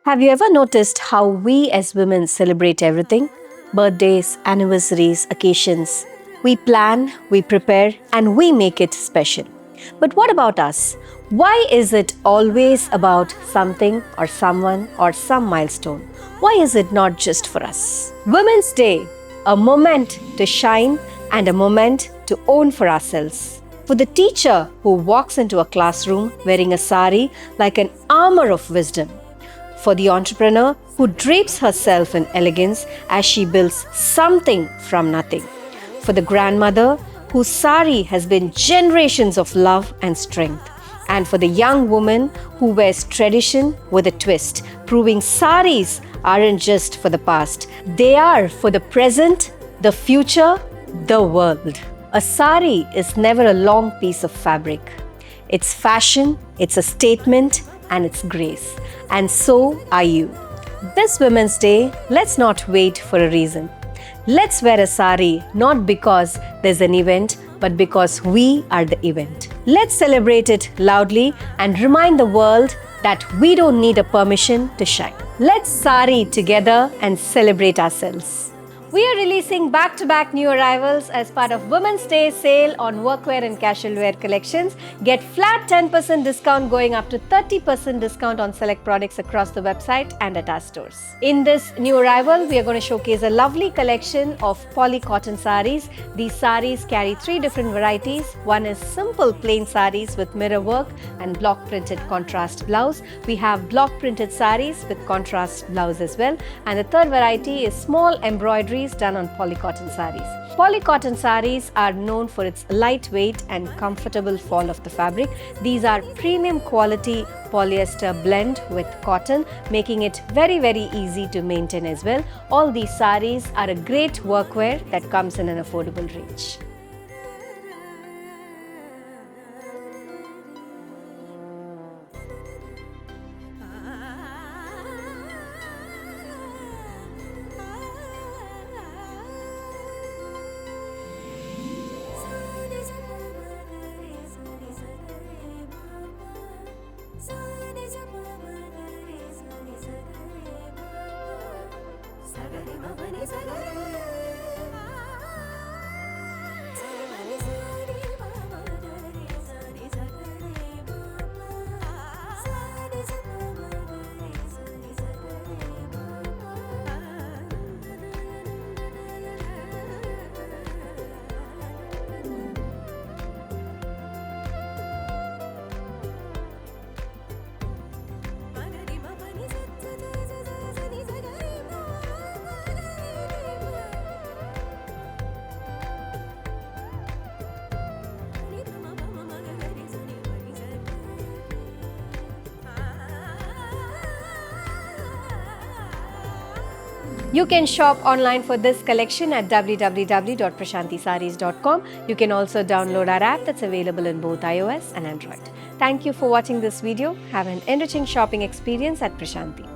Have you ever noticed how we as women celebrate everything? Birthdays, anniversaries, occasions. We plan, we prepare, and we make it special. But what about us? Why is it always about something or someone or some milestone? Why is it not just for us? Women's Day, a moment to shine and a moment to own for ourselves. For the teacher who walks into a classroom wearing a sari like an armor of wisdom, for the entrepreneur who drapes herself in elegance as she builds something from nothing, for the grandmother whose sari has been generations of love and strength, and for the young woman who wears tradition with a twist, proving saris aren't just for the past, they are for the present, the future, the world. A sari is never a long piece of fabric. It's fashion, it's a statement, and it's grace. And so are you. This Women's Day, let's not wait for a reason. Let's wear a sari not because there's an event, but because we are the event. Let's celebrate it loudly and remind the world that we don't need a permission to shine. Let's sari together and celebrate ourselves. We are releasing back-to-back new arrivals as part of Women's Day sale on workwear and casual wear collections. Get flat 10% discount going up to 30% discount on select products across the website and at our stores. In this new arrival, we are going to showcase a lovely collection of poly cotton sarees. These sarees carry 3 different varieties. One is simple plain sarees with mirror work and block printed contrast blouse. We have block printed sarees with contrast blouse as well. And the third variety is small embroideries done on polycotton sarees. Polycotton sarees are known for its lightweight and comfortable fall of the fabric. These are premium quality polyester blend with cotton, making it very easy to maintain as well. All these sarees are a great workwear that comes in an affordable range. You can shop online for this collection at www.prashantisarees.com. You can also download our app that's available in both iOS and Android. Thank you for watching this video. Have an enriching shopping experience at Prashanti.